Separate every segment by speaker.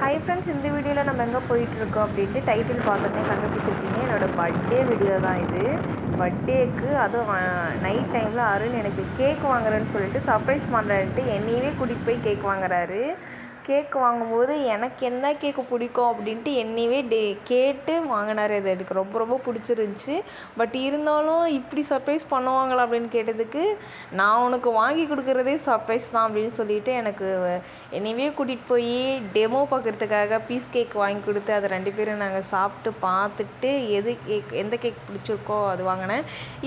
Speaker 1: Hi friends, இந்த வீடியோவில் நம்ம எங்கே போயிட்டுருக்கோம் அப்படின்ட்டு டைட்டில் பார்த்தோன்னே கண்டுபிடிச்சிருப்பீங்க. என்னோடய பர்த்டே வீடியோ தான் இது. பர்த்டேக்கு அதுவும் நைட் டைமில் அருண் எனக்கு கேக் வாங்குறேன்னு சொல்லிட்டு சர்ப்ரைஸ் பண்ணுறேன்ட்டு என்னையவே கூட்டிகிட்டு போய் கேக் வாங்குறாரு. கேக் வாங்கும்போது எனக்கு என்ன கேக்கு பிடிக்கும் அப்படின்ட்டு என்னையவே கேட்டு வாங்கினார். அது எனக்கு ரொம்ப ரொம்ப பிடிச்சிருந்துச்சி. பட் இருந்தாலும் இப்படி சர்ப்ரைஸ் பண்ணுவாங்களா அப்படின்னு கேட்டதுக்கு, நான் உனக்கு வாங்கி கொடுக்குறதே சர்ப்ரைஸ் தான் அப்படின்னு சொல்லிட்டு எனக்கு என்னையவே கூட்டிகிட்டு போய் டெமோ பார்க்குறதுக்காக பீஸ் கேக் வாங்கி கொடுத்து அதை 2 பேரும் நாங்கள் சாப்பிட்டு பார்த்துட்டு எந்த கேக் பிடிச்சிருக்கோ அது வாங்கினேன்.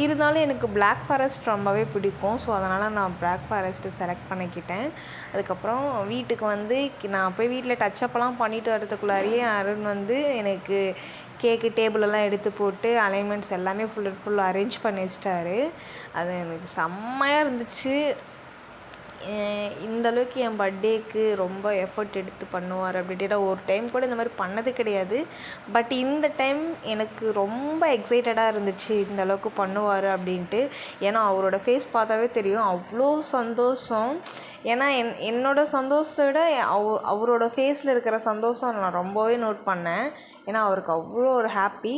Speaker 1: இருந்தாலும் எனக்கு பிளாக் ஃபாரஸ்ட் ரொம்பவே பிடிக்கும். ஸோ அதனால் நான் பிளாக் ஃபாரஸ்ட்டு செலக்ட் பண்ணிக்கிட்டேன். அதுக்கப்புறம் வீட்டுக்கு வந்து நான் போய் வீட்டில் டச்சப்லாம் பண்ணிட்டு வரதுக்குள்ளாரியே அருண் வந்து எனக்கு கேக்கு டேபிளெல்லாம் எடுத்து போட்டு அலைன்மெண்ட்ஸ் எல்லாமே ஃபுல் அரேஞ்ச் பண்ணி வச்சிட்டாரு. அது எனக்கு செம்மையாக இருந்துச்சு. இந்தளவுக்கு என் பர்த்டேக்கு ரொம்ப எஃபர்ட் எடுத்து பண்ணுவார் அப்படின்ட்டு ஒரு டைம் கூட இந்த மாதிரி பண்ணது கிடையாது. பட் இந்த டைம் எனக்கு ரொம்ப எக்ஸைட்டடாக இருந்துச்சு இந்தளவுக்கு பண்ணுவார் அப்படின்ட்டு. ஏன்னா அவரோட ஃபேஸ் பார்த்தாவே தெரியும் அவ்வளோ சந்தோஷம். ஏன்னா என்னோடய சந்தோஷத்தை விட அவரோட ஃபேஸில் இருக்கிற சந்தோஷம் நான் ரொம்பவே நோட் பண்ணேன். ஏன்னா அவருக்கு அவ்வளோ ஒரு ஹாப்பி.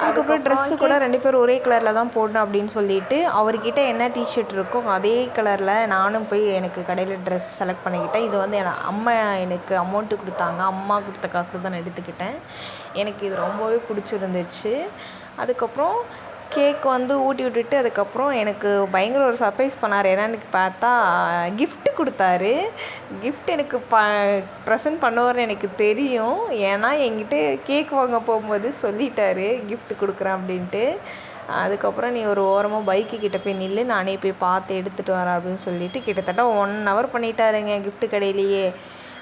Speaker 1: அதுக்கப்புறம் ட்ரெஸ்ஸு கூட 2 பேரும் ஒரே கலரில் தான் போடணும் அப்படின்னு சொல்லிட்டு அவர்கிட்ட என்ன டிஷர்ட் இருக்கோ அதே கலரில் நானும் போய் எனக்கு கடையில் ட்ரெஸ் செலக்ட் பண்ணிக்கிட்டேன். இது வந்து அம்மா எனக்கு அமௌண்ட்டு கொடுத்தாங்க. அம்மா கொடுத்த காசில் தான் நான் எடுத்துக்கிட்டேன். எனக்கு இது ரொம்பவே பிடிச்சிருந்துச்சு. அதுக்கப்புறம் கேக் வந்து ஊட்டி விட்டுட்டு அதுக்கப்புறம் எனக்கு பயங்கர ஒரு சர்ப்ரைஸ் பண்ணார். என்னன்னு பார்த்தா கிஃப்ட்டு கொடுத்தாரு. கிஃப்ட் எனக்கு ப்ரெசென்ட் பண்ணுவார்னு எனக்கு தெரியும். ஏன்னா என்கிட்ட கேக் வாங்க போகும்போது சொல்லிட்டாரு கிஃப்ட் கொடுக்குறேன் அப்படின்ட்டு. அதுக்கப்புறம் நீ ஒரு ஓரமாக பைக்கு கிட்டே போய் நில்லு, நானே போய் பார்த்து எடுத்துகிட்டு வரேன் அப்படின்னு சொல்லிட்டு கிட்டத்தட்ட 1 ஹவர் பண்ணிட்டாருங்க கிஃப்ட்டு கடையிலேயே.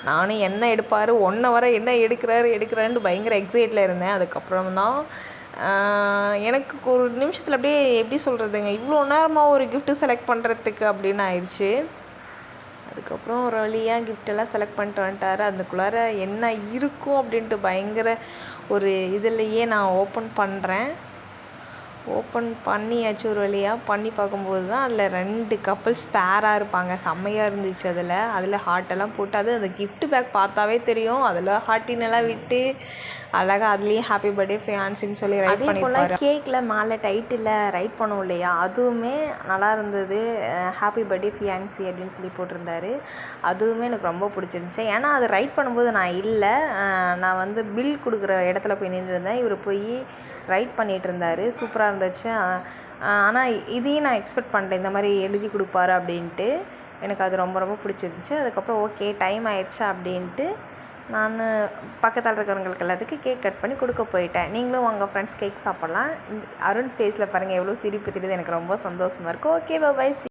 Speaker 1: நானும் என்ன எடுப்பார் 1 ஹவராக என்ன எடுக்கிறாருன்னு பயங்கர எக்ஸைட்டில் இருந்தேன். அதுக்கப்புறம் தான் எனக்கு ஒரு நிமிஷத்தில் அப்படியே எப்படி சொல்கிறதுங்க, இவ்வளோ நேரமாக ஒரு கிஃப்ட்டு செலக்ட் பண்ணுறதுக்கு அப்படின்னு ஆயிடுச்சு. அதுக்கப்புறம் ஒரு வழியாக கிஃப்டெல்லாம் செலக்ட் பண்ணிட்டு வந்துட்டார். அதுக்குள்ளார என்ன இருக்கும் அப்படின்ட்டு பயங்கர ஒரு இதிலையே நான் ஓப்பன் பண்ணியாச்சு. ஒரு வழியாக பண்ணி பார்க்கும்போது தான் அதில் 2 கப்புள்ஸ் பேராக இருப்பாங்க. செம்மையாக இருந்துச்சு. அதில் ஹார்ட்டெல்லாம் போட்டு அந்த கிஃப்ட் பேக் பார்த்தாவே தெரியும். அதில் ஹார்ட்டினெல்லாம் விட்டு அழகாக அதுலேயே ஹாப்பி பர்த்டே ஃபியான்சின்னு சொல்லி ரைட் பண்ணியிருப்பாரு. கேக்கில் மேலே டைட்டில் ரைட் பண்ணுவோம் இல்லையா, அதுவுமே நல்லா இருந்தது. ஹாப்பி பர்த்டே ஃபியான்சி அப்படின்னு சொல்லி போட்டிருந்தாரு. அதுவுமே எனக்கு ரொம்ப பிடிச்சிருந்துச்சி. ஏன்னா அது ரைட் பண்ணும்போது நான் வந்து பில் கொடுக்குற இடத்துல போய் நின்றுருந்தேன். இவர் போய் ரைட் பண்ணிகிட்டு இருந்தார். சூப்பராக இருந்துச்சு. ஆனால் இதையும் நான் எக்ஸ்பெக்ட் பண்ணிட்டேன் இந்த மாதிரி எழுதி கொடுப்பாரு அப்படின்ட்டு. எனக்கு அது ரொம்ப ரொம்ப பிடிச்சிருந்துச்சி. அதுக்கப்புறம் ஓகே டைம் ஆயிடுச்சா அப்படின்ட்டு நான் பக்கத்தில் இருக்கிறவங்களுக்கு எல்லாத்துக்கும் கேக் கட் பண்ணி கொடுக்க போயிட்டேன். நீங்களும் வாங்க ஃப்ரெண்ட்ஸ் கேக் சாப்பிட்லாம். அருண் ஃபேஸில் பாருங்கள் எவ்வளோ சிரிப்பு தெரியுது. எனக்கு ரொம்ப சந்தோஷமாக இருக்குது. Okay bye.